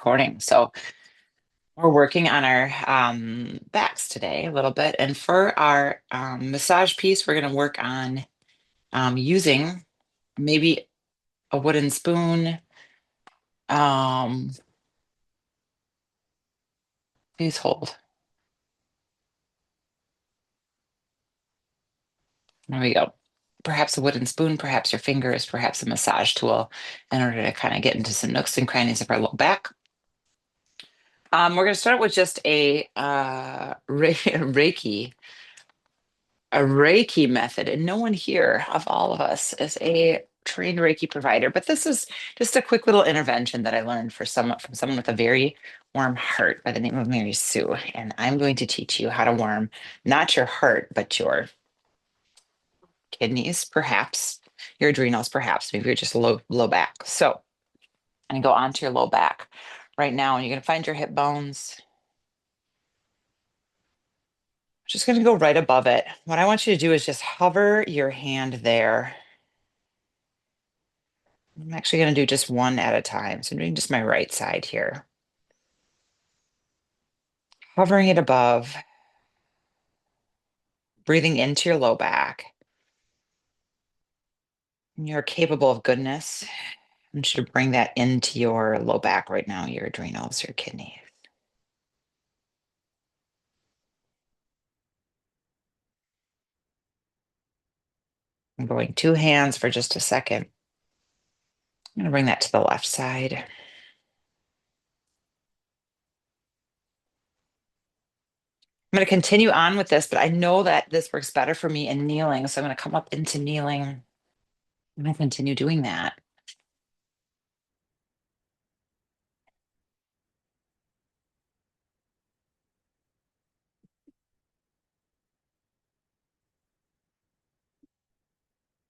recording. So we're working on our backs today a little bit. And for our massage piece, we're going to work on using maybe a wooden spoon. Um, Please hold. There we go. Perhaps a wooden spoon, perhaps your fingers, perhaps a massage tool in order to kind of get into some nooks and crannies of our low back. We're going to start with just a Reiki method, and no one here of all of us is a trained Reiki provider, but this is just a quick little intervention that I learned from someone with a very warm heart by the name of Mary Sue. And I'm going to teach you how to warm not your heart, but your kidneys, perhaps your adrenals, perhaps maybe you're just low back. So I'm go onto your low back right now, and you're going to find your hip bones. Just going to go right above it. What I want you to do is just hover your hand there. I'm actually going to do just one at a time. So I'm doing just my right side here. Hovering it above, breathing into your low back. You're capable of goodness. I want you to bring that into your low back right now, your adrenals, your kidneys. I'm going two hands for just a second. I'm going to bring that to the left side. I'm going to continue on with this, but I know that this works better for me in kneeling. So I'm going to come up into kneeling. I'm going to continue doing that.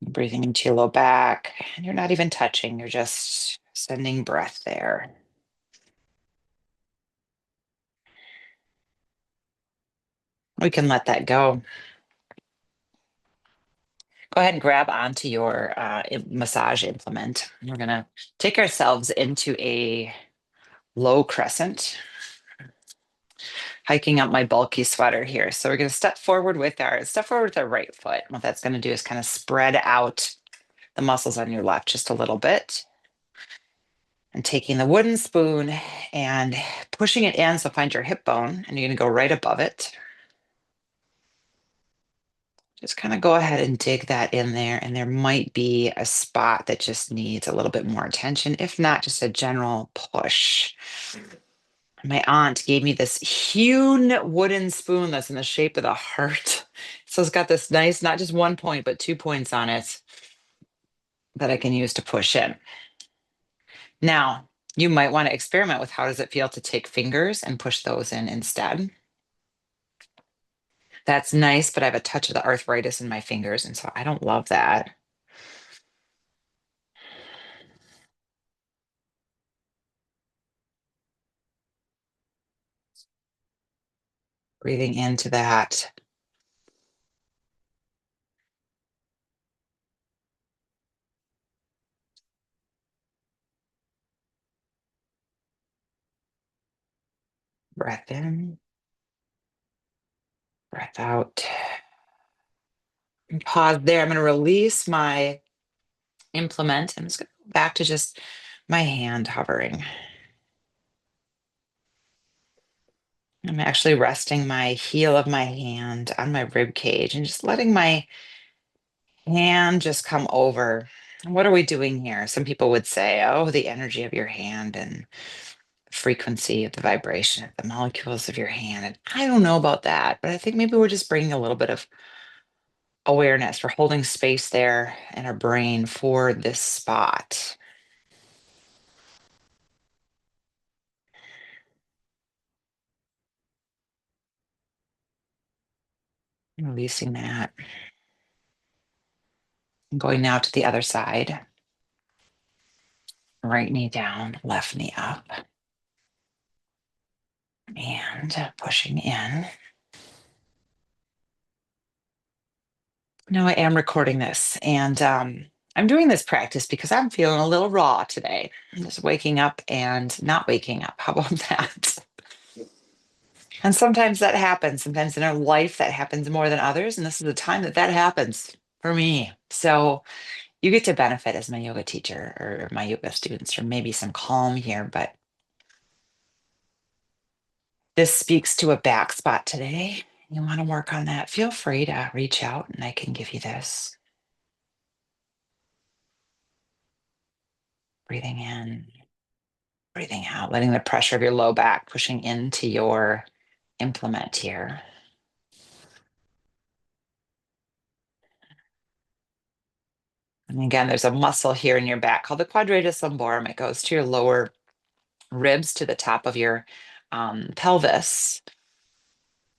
Breathing into your low back, and you're not even touching, you're just sending breath there. We can let that go. Go ahead and grab onto your massage implement. We're going to take ourselves into a low crescent, hiking up my bulky sweater here. So we're going to step forward with our right foot. What that's going to do is kind of spread out the muscles on your left just a little bit. And taking the wooden spoon and pushing it in. So find your hip bone, and you're going to go right above it. Just kind of go ahead and dig that in there. And there might be a spot that just needs a little bit more attention, if not just a general push. My aunt gave me this hewn wooden spoon that's in the shape of a heart. So it's got this nice, not just one point, but 2 points on it that I can use to push in. Now, you might want to experiment with how does it feel to take fingers and push those in instead. That's nice, but I have a touch of the arthritis in my fingers, and so I don't love that. Breathing into that. Breath in, breath out. And pause there. I'm going to release my implement. I'm just going to go back to just my hand hovering. I'm actually resting my heel of my hand on my rib cage and just letting my hand just come over. What are we doing here? Some people would say, oh, the energy of your hand and frequency of the vibration of the molecules of your hand. And I don't know about that, but I think maybe we're just bringing a little bit of awareness. We're holding space there in our brain for this spot. Releasing that. I'm going now to the other side. Right knee down, left knee up. And pushing in. Now I am recording this, and I'm doing this practice because I'm feeling a little raw today. I'm just waking up and not waking up. How about that? And sometimes that happens. Sometimes in our life that happens more than others. And this is the time that that happens for me. So you get to benefit as my yoga teacher or my yoga students from maybe some calm here. But this speaks to a back spot today. You want to work on that. Feel free to reach out and I can give you this. Breathing in, breathing out, letting the pressure of your low back pushing into your implement here. And again, there's a muscle here in your back called the quadratus lumborum. It goes to your lower ribs to the top of your pelvis.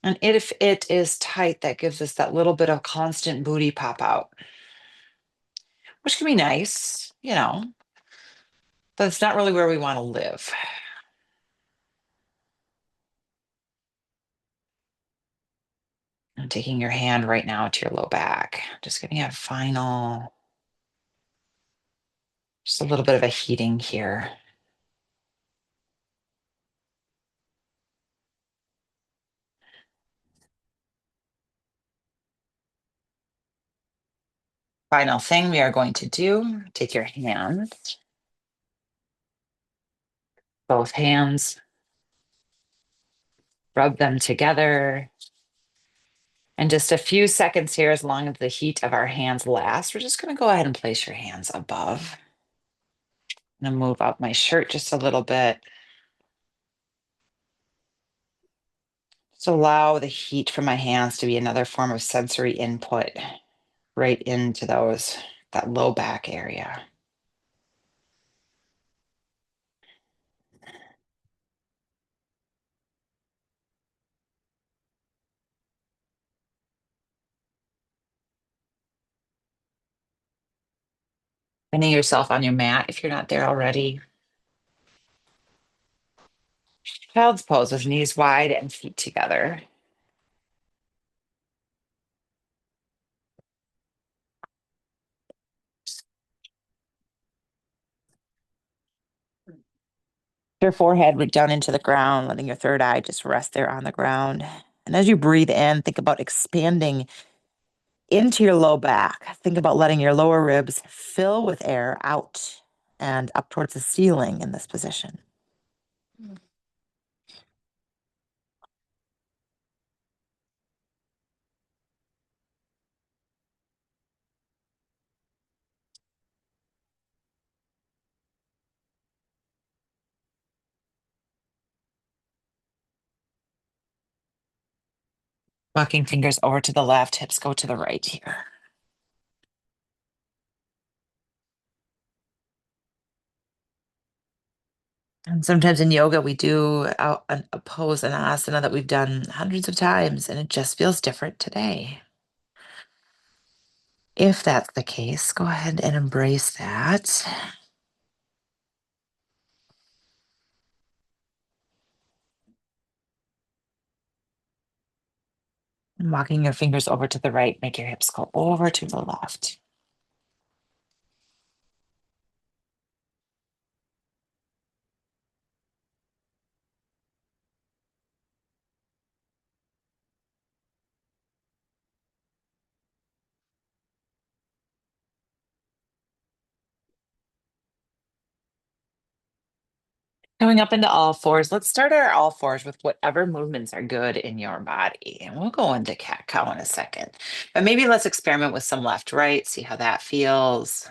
And if it is tight, that gives us that little bit of constant booty pop out, which can be nice, but it's not really where we want to live. I'm taking your hand right now to your low back, just giving you a final, just a little bit of a heating here. Final thing we are going to do, take your hands, both hands, rub them together. And just a few seconds here, as long as the heat of our hands lasts, we're just going to go ahead and place your hands above. I'm going to move up my shirt just a little bit. Just allow the heat from my hands to be another form of sensory input right into that low back area. Finding yourself on your mat if you're not there already. Child's pose with knees wide and feet together. Your forehead root down into the ground, letting your third eye just rest there on the ground. And as you breathe in, think about expanding into your low back. Think about letting your lower ribs fill with air out and up towards the ceiling in this position. Walking fingers over to the left, hips go to the right here. And sometimes in yoga, we do a pose, an asana that we've done hundreds of times, and it just feels different today. If that's the case, go ahead and embrace that. And walking your fingers over to the right, make your hips go over to the left. Coming up into all fours, let's start our all fours with whatever movements are good in your body. And we'll go into cat cow in a second. But maybe let's experiment with some left, right, see how that feels.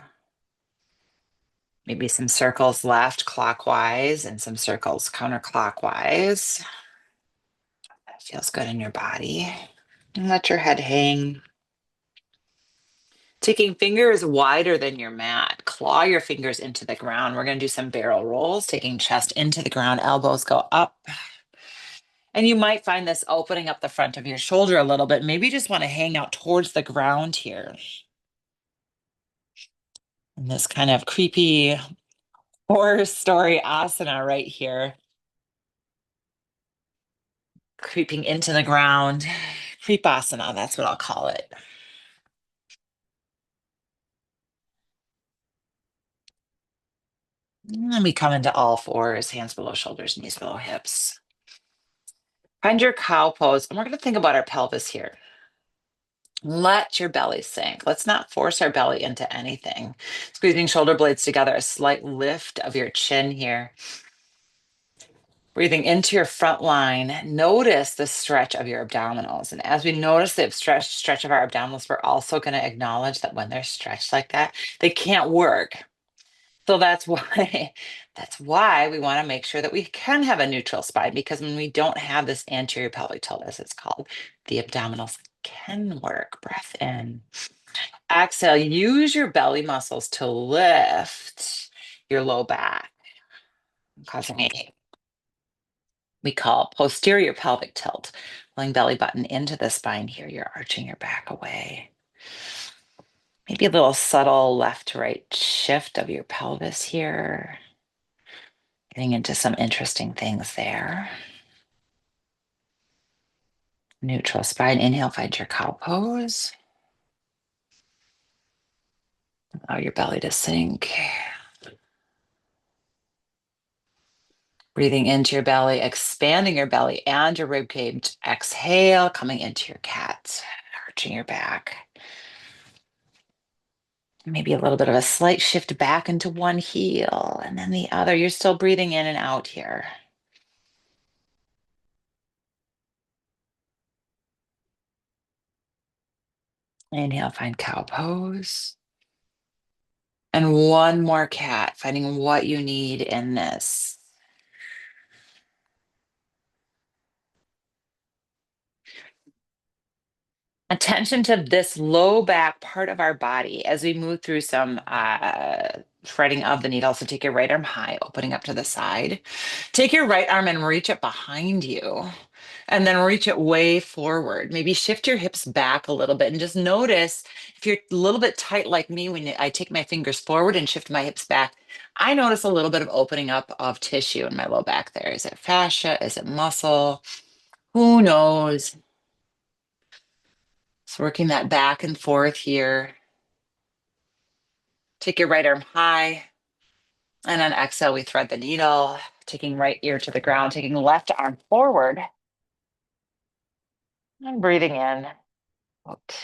Maybe some circles left clockwise and some circles counterclockwise. That feels good in your body. And let your head hang. Taking fingers wider than your mat, claw your fingers into the ground. We're going to do some barrel rolls, taking chest into the ground, elbows go up. And you might find this opening up the front of your shoulder a little bit. Maybe you just want to hang out towards the ground here. And this kind of creepy horror story asana right here. Creeping into the ground. Creepasana, that's what I'll call it. And we come into all fours, hands below shoulders, knees below hips. Find your cow pose. And we're going to think about our pelvis here. Let your belly sink. Let's not force our belly into anything. Squeezing shoulder blades together, a slight lift of your chin here. Breathing into your front line, notice the stretch of your abdominals. And as we notice the stretch of our abdominals, we're also going to acknowledge that when they're stretched like that, they can't work. So that's why that's why we want to make sure that we can have a neutral spine, because when we don't have this anterior pelvic tilt, as it's called, the abdominals can work. Breath in. Exhale, use your belly muscles to lift your low back, causing a we call posterior pelvic tilt, pulling belly button into the spine here. You're arching your back away. Maybe a little subtle left to right shift of your pelvis here. Getting into some interesting things there. Neutral spine. Inhale, find your cow pose. Allow your belly to sink. Breathing into your belly, expanding your belly and your rib cage. Exhale, coming into your cat, arching your back. Maybe a little bit of a slight shift back into one heel and then the other. You're still breathing in and out here. Inhale, find cow pose. And one more cat, finding what you need in this. Attention to this low back part of our body as we move through some threading of the needle. So take your right arm high, opening up to the side. Take your right arm and reach it behind you, and then reach it way forward. Maybe shift your hips back a little bit and just notice if you're a little bit tight like me when I take my fingers forward and shift my hips back. I notice a little bit of opening up of tissue in my low back there. Is it fascia? Is it muscle? Who knows? So working that back and forth here. Take your right arm high. And on exhale, we thread the needle, taking right ear to the ground, taking left arm forward. And breathing in. Out.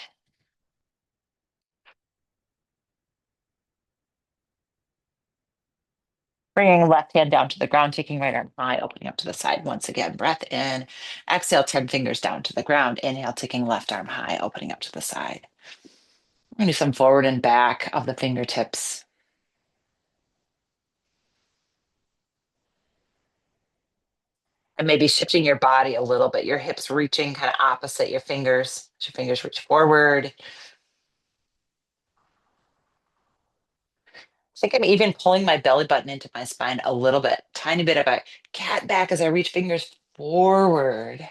Bringing left hand down to the ground, taking right arm high, opening up to the side. Once again, breath in. Exhale, 10 fingers down to the ground. Inhale, taking left arm high, opening up to the side. We're going to do some forward and back of the fingertips. And maybe shifting your body a little bit, your hips reaching kind of opposite your fingers. As your fingers reach forward. I think I'm even pulling my belly button into my spine a little bit, tiny bit of a cat back as I reach fingers forward.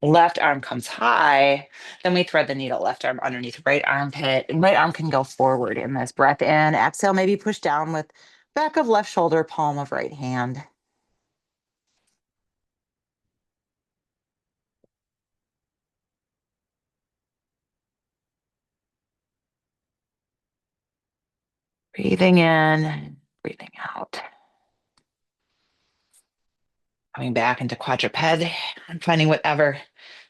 Left arm comes high. Then we thread the needle, left arm underneath right armpit. And right arm can go forward in this. Breath in, exhale, maybe push down with back of left shoulder, palm of right hand. Breathing in, breathing out. Coming back into quadruped and finding whatever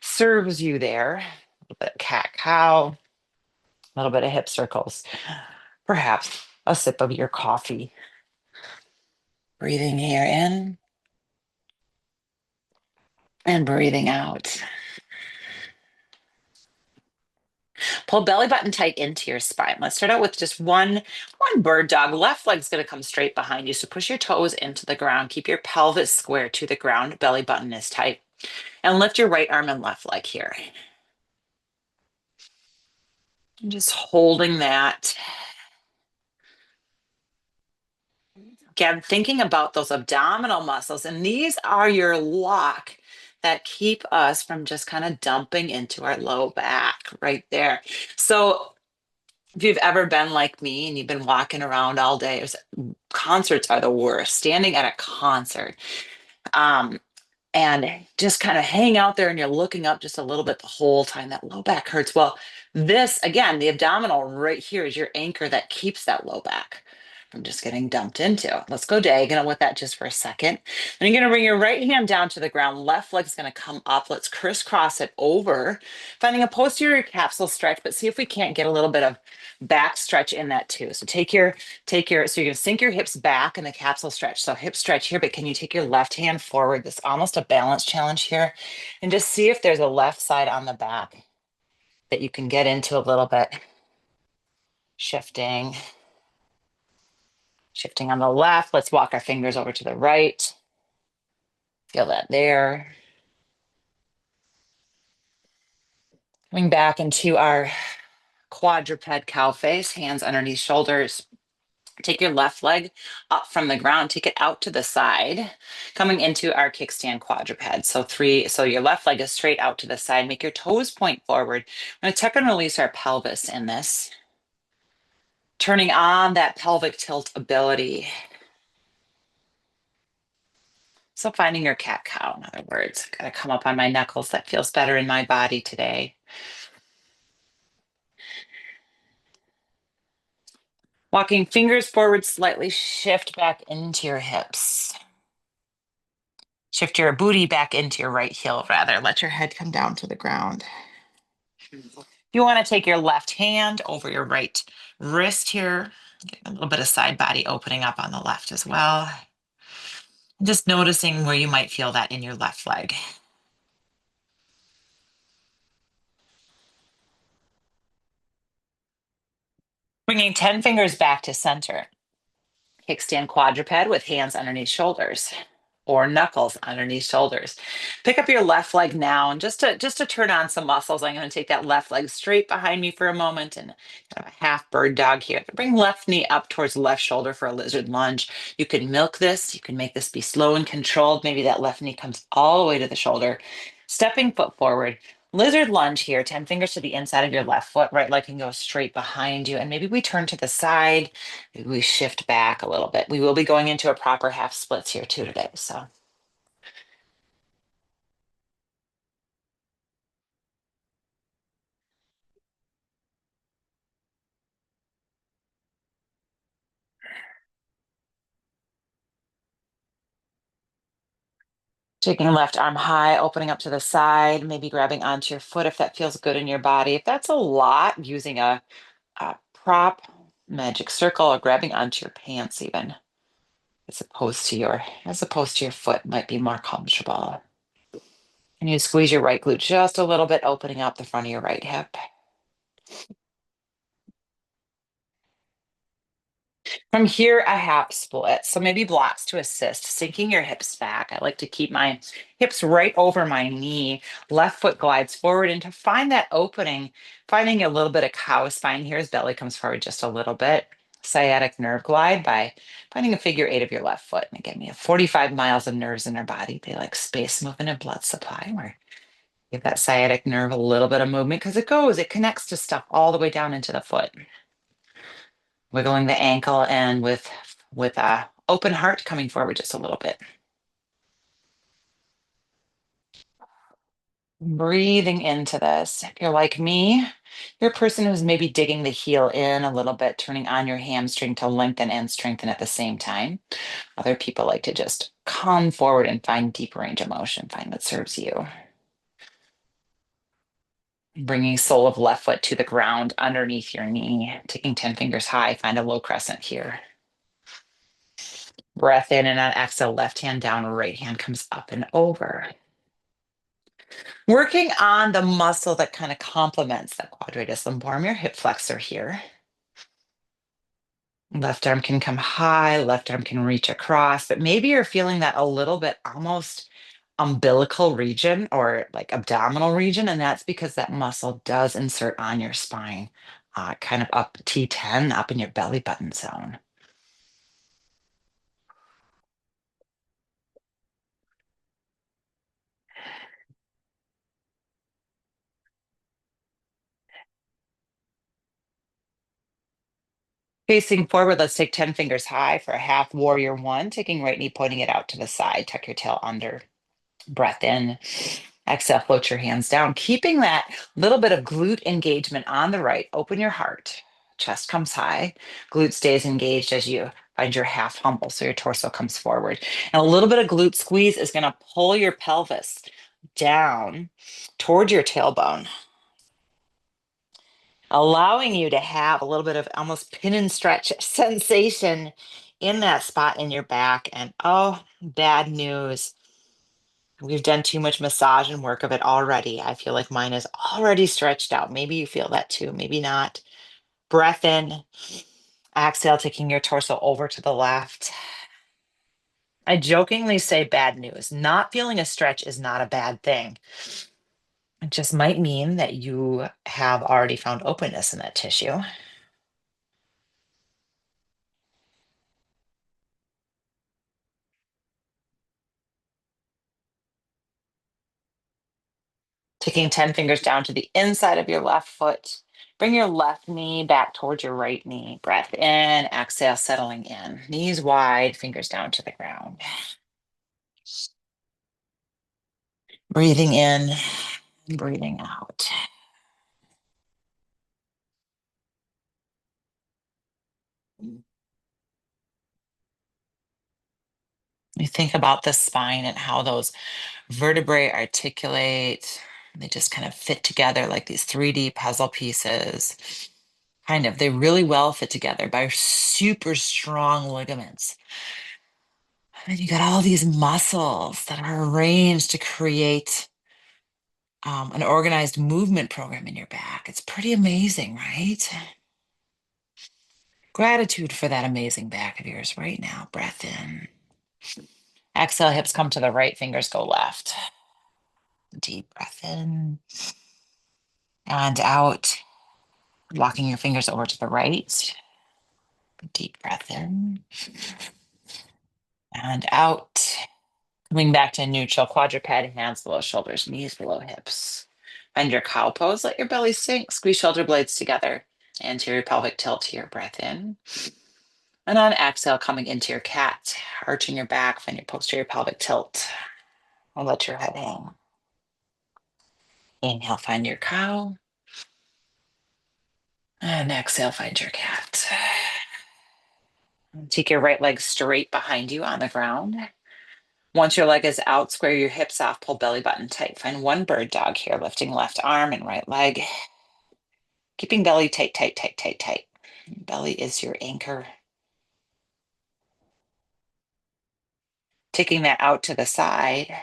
serves you there. A little bit of cat cow, a little bit of hip circles, perhaps a sip of your coffee. Breathing here in and breathing out. Pull belly button tight into your spine. Let's start out with just one bird dog. Left leg's going to come straight behind you. So push your toes into the ground. Keep your pelvis square to the ground. Belly button is tight. And lift your right arm and left leg here. And just holding that. Again, thinking about those abdominal muscles. And these are your lock that keep us from just kind of dumping into our low back right there. So if you've ever been like me and you've been walking around all day, concerts are the worst. Standing at a concert, um, and just kind of hang out there and you're looking up just a little bit the whole time. That low back hurts. Well, This, again, the abdominal right here is your anchor that keeps that low back from just getting dumped into. Let's go diagonal with that just for a second. Then you're going to bring your right hand down to the ground. Left leg is going to come up. Let's crisscross it over, finding a posterior capsule stretch, but see if we can't get a little bit of back stretch in that too. So so you're going to sink your hips back in the capsule stretch. So hip stretch here, but can you take your left hand forward? This almost a balance challenge here, and just see if there's a left side on the back that you can get into a little bit. Shifting, shifting on the left. Let's walk our fingers over to the right. Feel that there. Coming back into our quadruped cow face, hands underneath shoulders. Take your left leg up from the ground, take it out to the side, coming into our kickstand quadruped. So your left leg is straight out to the side. Make your toes point forward. I'm going to tuck and release our pelvis in this, turning on that pelvic tilt ability. So finding your cat cow, in other words, gotta come up on my knuckles. That feels better in my body today. Walking fingers forward slightly, shift back into your hips. Shift your booty back into your right heel, rather. Let your head come down to the ground. You want to take your left hand over your right wrist here. Get a little bit of side body opening up on the left as well. Just noticing where you might feel that in your left leg. Bringing 10 fingers back to center. Kickstand quadruped with hands underneath shoulders or knuckles underneath shoulders. Pick up your left leg now, and just to turn on some muscles, I'm going to take that left leg straight behind me for a moment and kind of a half bird dog here. Bring left knee up towards left shoulder for a lizard lunge. You can milk this. You can make this be slow and controlled. Maybe that left knee comes all the way to the shoulder. Stepping foot forward. Lizard lunge here, 10 fingers to the inside of your left foot, right leg can go straight behind you. And maybe we turn to the side, maybe we shift back a little bit. We will be going into a proper half splits here too today. So taking left arm high, opening up to the side, maybe grabbing onto your foot if that feels good in your body. If that's a lot, using a prop, magic circle, or grabbing onto your pants even, as opposed to your foot might be more comfortable. And you squeeze your right glute just a little bit, opening up the front of your right hip. From here, a half split. So maybe blocks to assist, sinking your hips back. I like to keep my hips right over my knee. Left foot glides forward, and to find that opening, finding a little bit of cow spine here as belly comes forward just a little bit. Sciatic nerve glide by finding a figure eight of your left foot. And again, we have 45 miles of nerves in our body. They like space movement and blood supply. Where give that sciatic nerve a little bit of movement because it connects to stuff all the way down into the foot. Wiggling the ankle and with a open heart coming forward just a little bit. Breathing into this. If you're like me, you're a person who's maybe digging the heel in a little bit, turning on your hamstring to lengthen and strengthen at the same time. Other people like to just come forward and find deep range of motion, find what serves you. Bringing sole of left foot to the ground underneath your knee, taking 10 fingers high, find a low crescent here. Breath in, and on exhale, left hand down, right hand comes up and over. Working on the muscle that kind of complements the quadratus lumborum, your hip flexor here. Left arm can come high, left arm can reach across, but maybe you're feeling that a little bit almost umbilical region or like abdominal region, and that's because that muscle does insert on your spine, kind of up T10, up in your belly button zone. Facing forward, let's take 10 fingers high for a half warrior one, taking right knee, pointing it out to the side, tuck your tail under. Breath in. Exhale, float your hands down, keeping that little bit of glute engagement on the right. Open your heart. Chest comes high. Glute stays engaged as you find your half humble, so your torso comes forward. And a little bit of glute squeeze is going to pull your pelvis down toward your tailbone, allowing you to have a little bit of almost pin and stretch sensation in that spot in your back. And oh, bad news. We've done too much massage and work of it already. I feel like mine is already stretched out. Maybe you feel that too, maybe not. Breath in, exhale, taking your torso over to the left. I jokingly say bad news. Not feeling a stretch is not a bad thing. It just might mean that you have already found openness in that tissue. Taking 10 fingers down to the inside of your left foot. Bring your left knee back towards your right knee. Breath in, exhale, settling in. Knees wide, fingers down to the ground. Breathing in, breathing out. You think about the spine and how those vertebrae articulate. They just kind of fit together like these 3D puzzle pieces. Kind of, they really well fit together by super strong ligaments. And you got all these muscles that are arranged to create an organized movement program in your back. It's pretty amazing, right? Gratitude for that amazing back of yours right now. Breath in. Exhale, hips come to the right, fingers go left. Deep breath in and out. Walking your fingers over to the right. Deep breath in and out. Coming back to neutral, quadruped, hands below shoulders, knees below hips. Find your cow pose, let your belly sink, squeeze shoulder blades together. Anterior pelvic tilt to your breath in. And on exhale, coming into your cat, arching your back, find your posterior pelvic tilt. And let your head hang. Inhale, find your cow. And exhale, find your cat. Take your right leg straight behind you on the ground. Once your leg is out, square your hips off, pull belly button tight. Find one bird dog here, lifting left arm and right leg. Keeping belly tight, tight, tight, tight, tight. Belly is your anchor. Taking that out to the side.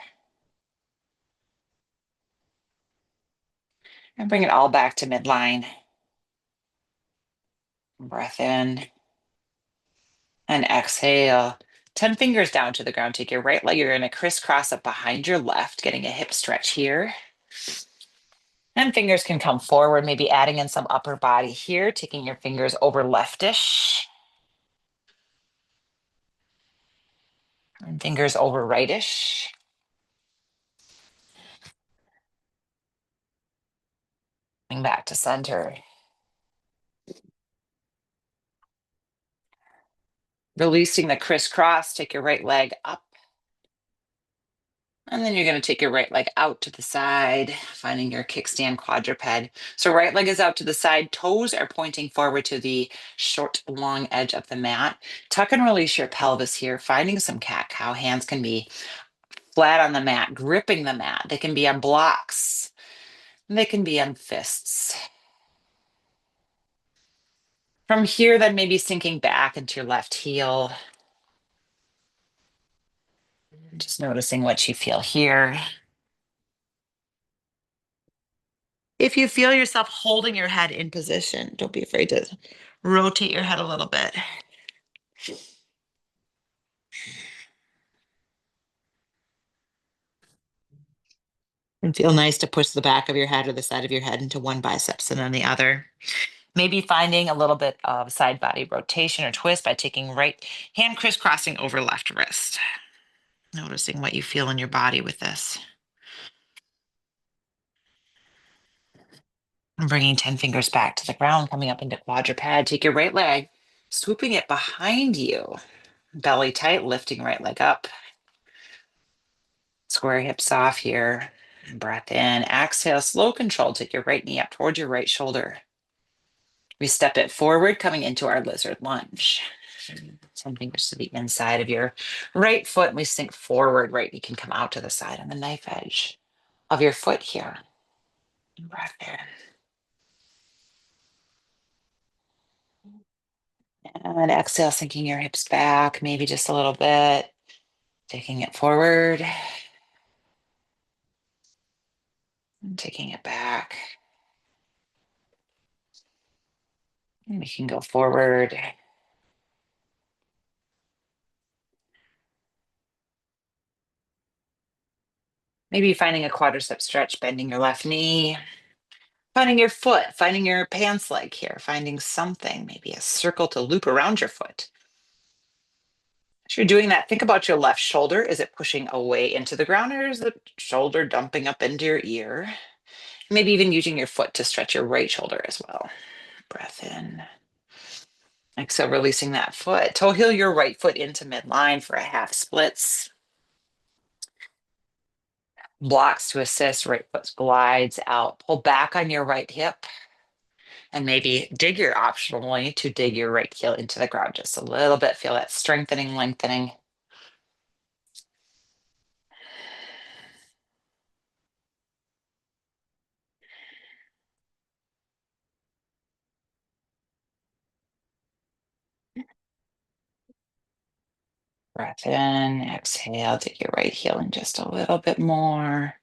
And bring it all back to midline. Breath in. And exhale. 10 fingers down to the ground. Take your right leg. You're going to crisscross up behind your left, getting a hip stretch here. And fingers can come forward, maybe adding in some upper body here, taking your fingers over leftish. And fingers over rightish. Coming back to center. Releasing the crisscross, take your right leg up. And then you're going to take your right leg out to the side, finding your kickstand quadruped. So right leg is out to the side, toes are pointing forward to the short, long edge of the mat. Tuck and release your pelvis here, finding some cat cow. Hands can be flat on the mat, gripping the mat. They can be on blocks. They can be on fists. From here, then maybe sinking back into your left heel. Just noticing what you feel here. If you feel yourself holding your head in position, don't be afraid to rotate your head a little bit. And feel nice to push the back of your head or the side of your head into one biceps and then the other. Maybe finding a little bit of side body rotation or twist by taking right hand crisscrossing over left wrist. Noticing what you feel in your body with this. And bringing 10 fingers back to the ground, coming up into quadruped. Take your right leg, swooping it behind you. Belly tight, lifting right leg up. Square hips off here. Breath in, exhale, slow control. Take your right knee up towards your right shoulder. We step it forward, coming into our lizard lunge. Send fingers to the inside of your right foot. And we sink forward. Right knee can come out to the side on the knife edge of your foot here. Breath in. And exhale, sinking your hips back, maybe just a little bit. Taking it forward. And taking it back. And we can go forward. Maybe finding a quadricep stretch, bending your left knee, finding your foot, finding your pants leg here, finding something, maybe a circle to loop around your foot. As you're doing that, think about your left shoulder. Is it pushing away into the ground, or is the shoulder dumping up into your ear? Maybe even using your foot to stretch your right shoulder as well. Breath in. Exhale, releasing that foot. Toe heel your right foot into midline for a half splits. Blocks to assist, right foot glides out. Pull back on your right hip and maybe optionally to dig your right heel into the ground just a little bit. Feel that strengthening, lengthening. Breath in, exhale, dig your right heel in just a little bit more.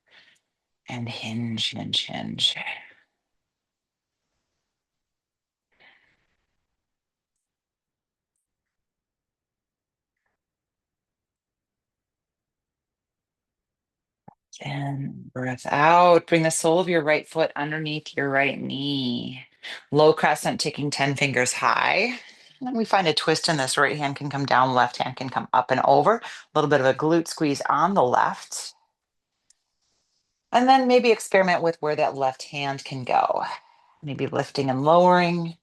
And hinge, hinge, hinge. And breath out. Bring the sole of your right foot underneath your right knee. Low crescent, taking 10 fingers high. And then we find a twist in this. Right hand can come down, left hand can come up and over. A little bit of a glute squeeze on the left. And then maybe experiment with where that left hand can go. Maybe lifting and lowering.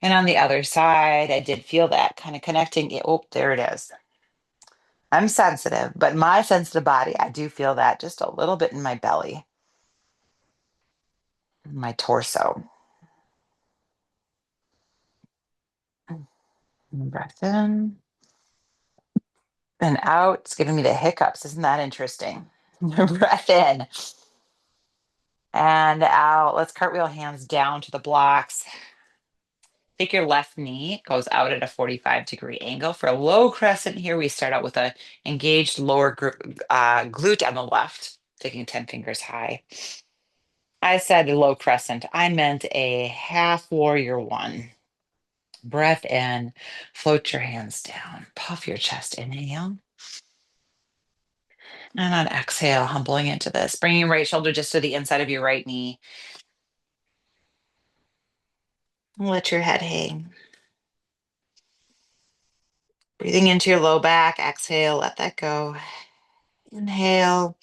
And on the other side, I did feel that kind of connecting. Oh, there it is. I'm sensitive, but my sensitive body, I do feel that just a little bit in my belly, my torso. Breath in and out. It's giving me the hiccups. Isn't that interesting? Breath in and out. Let's cartwheel hands down to the blocks. Take your left knee, goes out at a 45-degree angle. For a low crescent here, we start out with a engaged lower glute on the left, taking 10 fingers high. I said low crescent. I meant a half warrior one. Breath in, float your hands down, puff your chest, inhale. And on exhale, humbling into this, bringing your right shoulder just to the inside of your right knee. Let your head hang. Breathing into your low back, exhale, let that go. Inhale.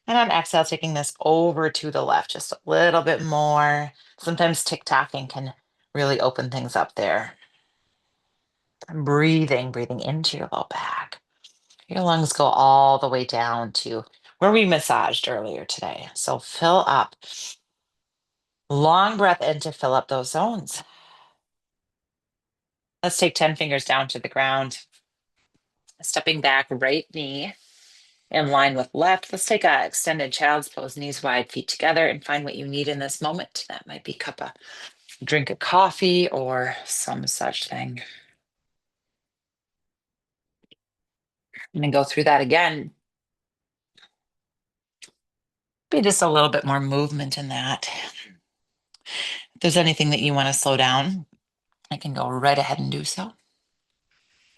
And on exhale, taking this over to the left just a little bit more. Sometimes tick-tocking can really open things up there. Breathing into your low back. Your lungs go all the way down to where we massaged earlier today. So fill up. Long breath in to fill up those zones. Let's take 10 fingers down to the ground. Stepping back, right knee in line with left. Let's take a extended child's pose, knees wide, feet together, and find what you need in this moment. That might be drink of coffee or some such thing. I'm gonna go through that again. Be just a little bit more movement in that. If there's anything that you want to slow down, I can go right ahead and do so.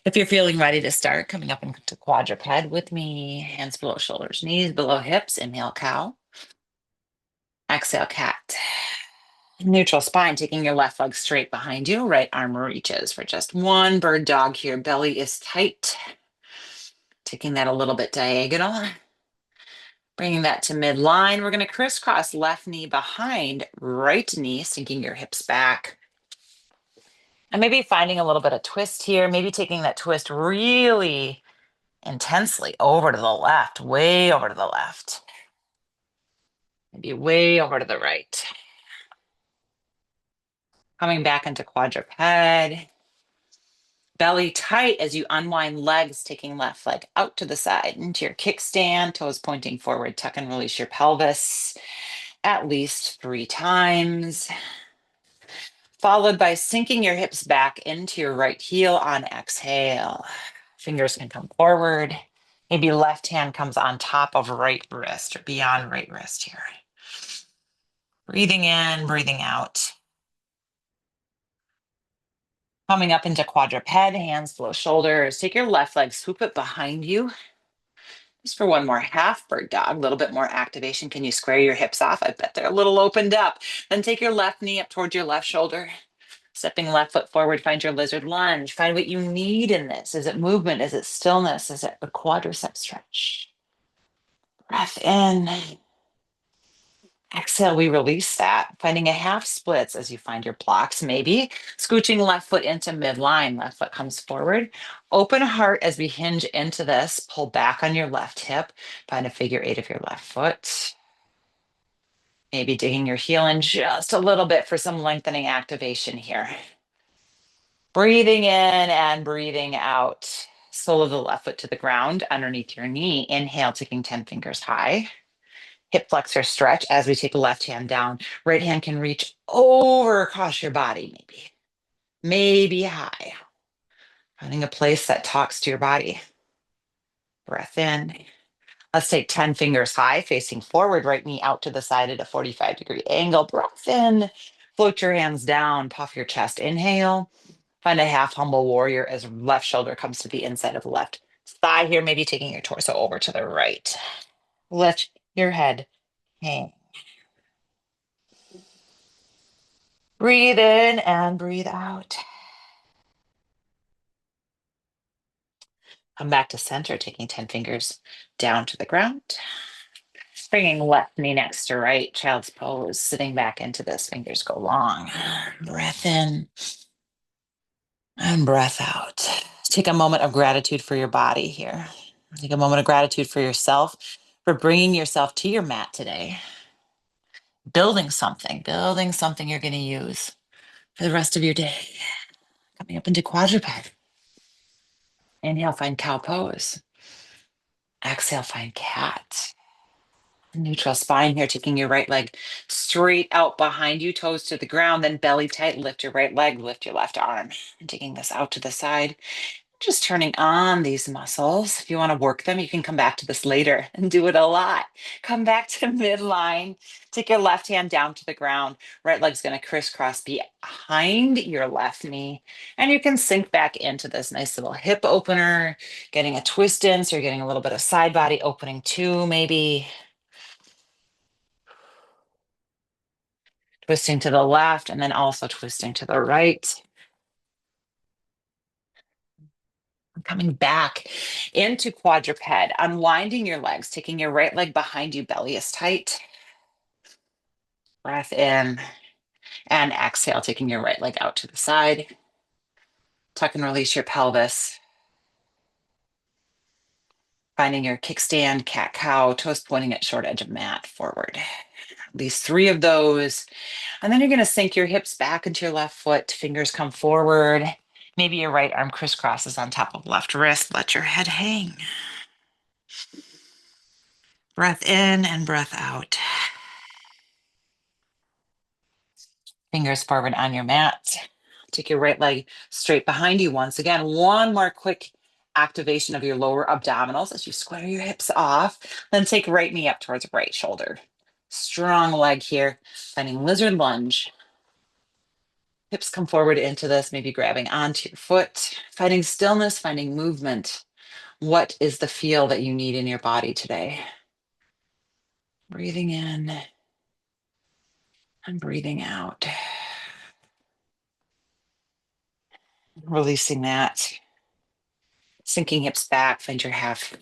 If you're feeling ready to start, coming up into quadruped with me, hands below shoulders, knees below hips, inhale cow, exhale cat. Neutral spine, taking your left leg straight behind you, right arm reaches for just one bird dog here. Belly is tight. Taking that a little bit diagonal. Bringing that to midline. We're going to crisscross left knee behind right knee, sinking your hips back. And maybe finding a little bit of twist here, maybe taking that twist really intensely over to the left, way over to the left, maybe way over to the right. Coming back into quadruped. Belly tight as you unwind legs, taking left leg out to the side into your kickstand, toes pointing forward, tuck and release your pelvis at least 3 times, followed by sinking your hips back into your right heel on exhale. Fingers can come forward. Maybe left hand comes on top of right wrist or beyond right wrist here. Breathing in, breathing out. Coming up into quadruped, hands below shoulders. Take your left leg, swoop it behind you. Just for one more half bird dog, a little bit more activation. Can you square your hips off? I bet they're a little opened up. Then take your left knee up towards your left shoulder. Stepping left foot forward, find your lizard lunge. Find what you need in this. Is it movement? Is it stillness? Is it a quadricep stretch? Breath in. Exhale, we release that. Finding a half splits as you find your blocks, maybe. Scooching left foot into midline. Left foot comes forward. Open heart as we hinge into this. Pull back on your left hip. Find a figure eight of your left foot. Maybe digging your heel in just a little bit for some lengthening activation here. Breathing in and breathing out. Sole of the left foot to the ground underneath your knee. Inhale, taking 10 fingers high. Hip flexor stretch as we take the left hand down. Right hand can reach over across your body, maybe high. Finding a place that talks to your body. Breath in. Let's take 10 fingers high, facing forward, right knee out to the side at a 45-degree angle. Breath in. Float your hands down, puff your chest. Inhale. Find a half humble warrior as left shoulder comes to the inside of the left thigh here, maybe taking your torso over to the right. Let your head hang. Breathe in and breathe out. Come back to center, taking 10 fingers down to the ground. Bringing left knee next to right, child's pose, sitting back into this. Fingers go long. Breath in and breath out. Take a moment of gratitude for your body here. Take a moment of gratitude for yourself, for bringing yourself to your mat today. Building something you're going to use for the rest of your day. Coming up into quadruped. Inhale, find cow pose. Exhale, find cat. Neutral spine here, taking your right leg straight out behind you, toes to the ground, then belly tight. Lift your right leg, lift your left arm. And taking this out to the side. Just turning on these muscles. If you want to work them, you can come back to this later and do it a lot. Come back to midline. Take your left hand down to the ground. Right leg's going to crisscross behind your left knee. And you can sink back into this nice little hip opener, getting a twist in. So you're getting a little bit of side body opening too, maybe. Twisting to the left and then also twisting to the right. Coming back into quadruped, unwinding your legs, taking your right leg behind you, belly is tight. Breath in and exhale, taking your right leg out to the side. Tuck and release your pelvis. Finding your kickstand, cat cow, toes pointing at short edge of mat forward. At least 3 of those. And then you're going to sink your hips back into your left foot, fingers come forward. Maybe your right arm crisscrosses on top of left wrist. Let your head hang. Breath in and breath out. Fingers forward on your mat. Take your right leg straight behind you once again. One more quick activation of your lower abdominals as you square your hips off. Then take right knee up towards right shoulder. Strong leg here. Finding lizard lunge. Hips come forward into this, maybe grabbing onto your foot. Finding stillness, finding movement. What is the feel that you need in your body today? Breathing in and breathing out. Releasing that. Sinking hips back, find your half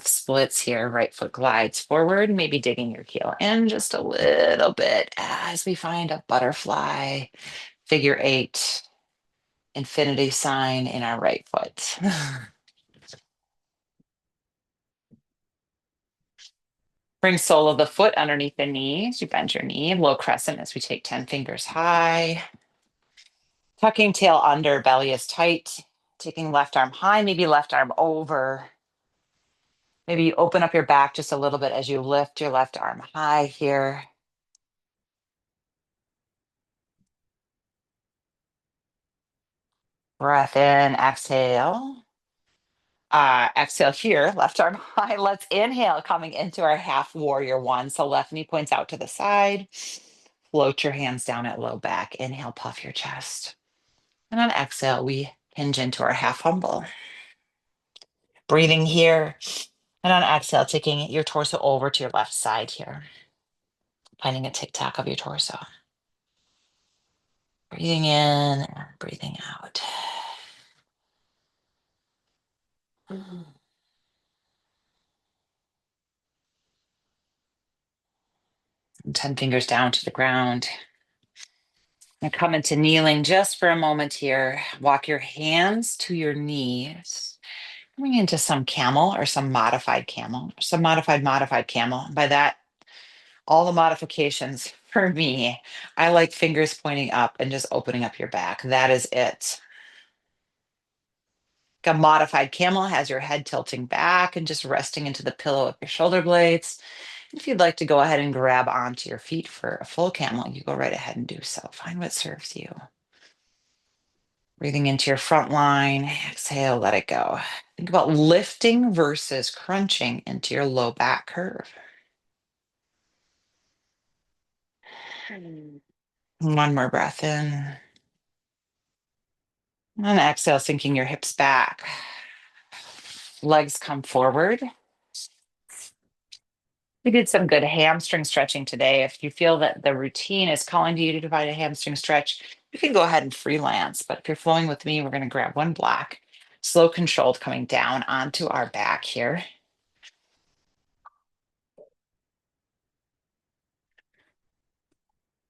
splits here. Right foot glides forward, maybe digging your heel in just a little bit as we find a butterfly, figure eight, infinity sign in our right foot. Bring sole of the foot underneath the knees. You bend your knee, low crescent as we take 10 fingers high. Tucking tail under, belly is tight. Taking left arm high, maybe left arm over. Maybe you open up your back just a little bit as you lift your left arm high here. Breath in, exhale. Exhale here, left arm high. Let's inhale, coming into our half warrior one. So left knee points out to the side. Float your hands down at low back. Inhale, puff your chest. And on exhale, we hinge into our half humble. Breathing here. And on exhale, taking your torso over to your left side here. Finding a tic tac of your torso. Breathing in and breathing out. 10 fingers down to the ground. And come into kneeling just for a moment here. Walk your hands to your knees. Coming into some camel or some modified camel, some modified camel. By that, all the modifications for me, I like fingers pointing up and just opening up your back. That is it. A modified camel has your head tilting back and just resting into the pillow of your shoulder blades. If you'd like to go ahead and grab onto your feet for a full camel, you go right ahead and do so. Find what serves you. Breathing into your front line, exhale, let it go. Think about lifting versus crunching into your low back curve. One more breath in. And exhale, sinking your hips back. Legs come forward. We did some good hamstring stretching today. If you feel that the routine is calling to you to provide a hamstring stretch, you can go ahead and freelance. But if you're flowing with me, we're going to grab one block, slow controlled, coming down onto our back here.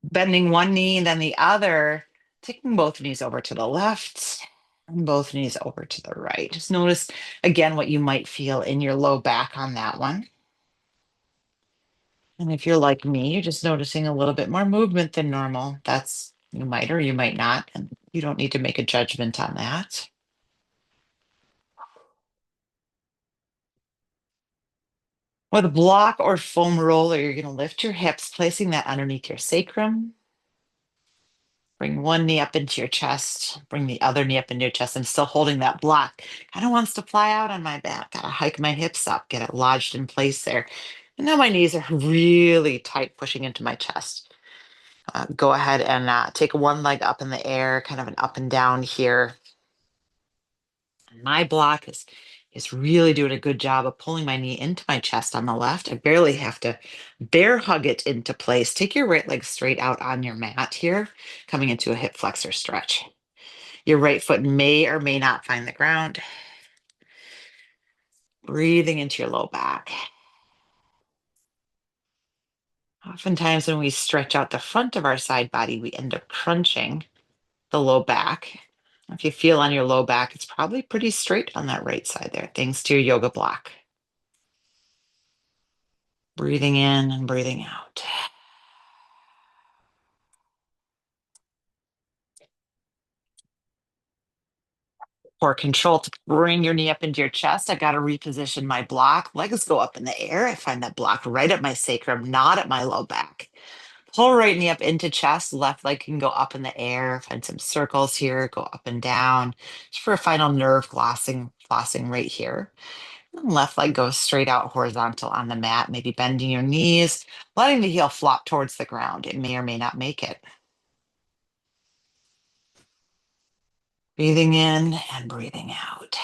Bending one knee and then the other, taking both knees over to the left and both knees over to the right. Just notice again what you might feel in your low back on that one. And if you're like me, you're just noticing a little bit more movement than normal. That's you might or you might not, and you don't need to make a judgment on that. With a block or foam roller, you're going to lift your hips, placing that underneath your sacrum. Bring one knee up into your chest, bring the other knee up into your chest. I'm still holding that block. Kind of wants to fly out on my back. Gotta hike my hips up, get it lodged in place there. And now my knees are really tight, pushing into my chest. Go ahead and take one leg up in the air, kind of an up and down here. My block is really doing a good job of pulling my knee into my chest on the left. I barely have to bear hug it into place. Take your right leg straight out on your mat here, coming into a hip flexor stretch. Your right foot may or may not find the ground. Breathing into your low back. Oftentimes, when we stretch out the front of our side body, we end up crunching the low back. If you feel on your low back, it's probably pretty straight on that right side there, thanks to your yoga block. Breathing in and breathing out. For control, to bring your knee up into your chest, I got to reposition my block. Legs go up in the air. I find that block right at my sacrum, not at my low back. Pull right knee up into chest. Left leg can go up in the air. Find some circles here. Go up and down. Just for a final nerve flossing right here. And left leg goes straight out horizontal on the mat. Maybe bending your knees, letting the heel flop towards the ground. It may or may not make it. Breathing in and breathing out.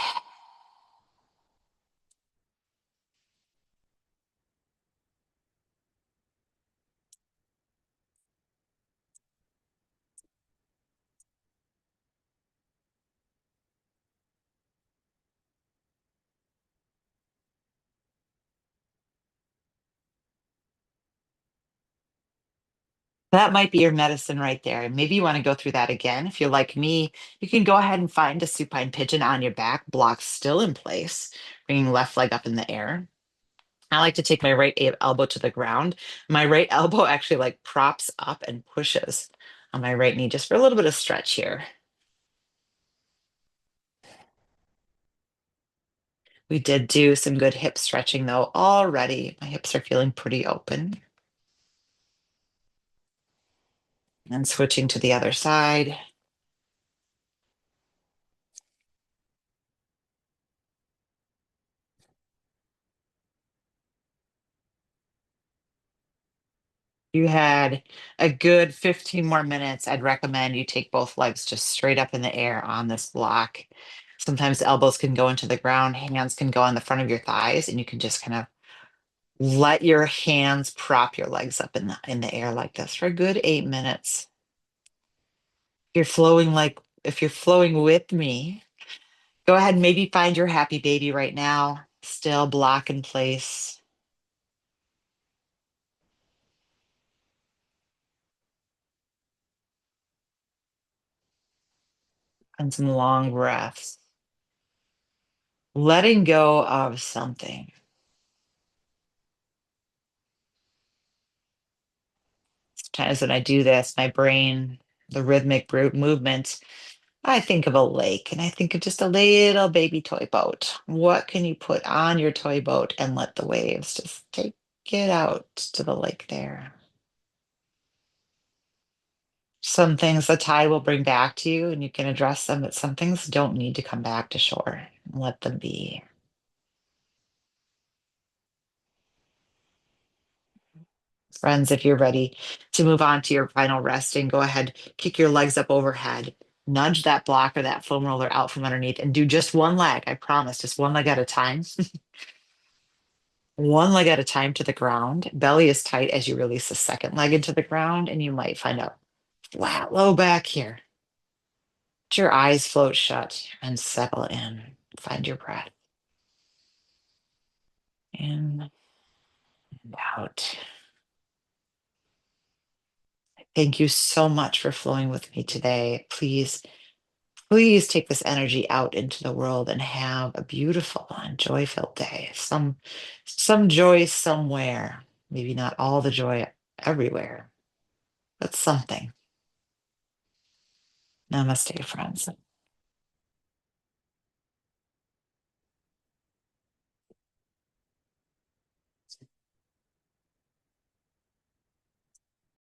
That might be your medicine right there. Maybe you want to go through that again. If you're like me, you can go ahead and find a supine pigeon on your back, block still in place, bringing left leg up in the air. I like to take my elbow to the ground. My right elbow actually like props up and pushes on my right knee just for a little bit of stretch here. We did do some good hip stretching though already. My hips are feeling pretty open. And switching to the other side. You had a good 15 more minutes. I'd recommend you take both legs just straight up in the air on this block. Sometimes elbows can go into the ground, hands can go on the front of your thighs, and you can just kind of let your hands prop your legs up in the air like this for a good 8 minutes. If you're flowing with me, go ahead and maybe find your happy baby right now. Still block in place and some long breaths. Letting go of something. Sometimes when I do this, my brain, the rhythmic movements, I think of a lake and I think of just a little baby toy boat. What can you put on your toy boat and let the waves just take it out to the lake there? Some things the tide will bring back to you and you can address them, but some things don't need to come back to shore. Let them be. Friends, if you're ready to move on to your final resting, go ahead, kick your legs up overhead, nudge that block or that foam roller out from underneath, and do just one leg. I promise, just one leg at a time. One leg at a time to the ground. Belly is tight as you release the second leg into the ground, and you might find a flat low back here. Let your eyes float shut and settle in. Find your breath in and out. Thank you so much for flowing with me today. Please take this energy out into the world and have a beautiful and joy-filled day. Some joy somewhere. Maybe not all the joy everywhere, but something. Namaste, friends.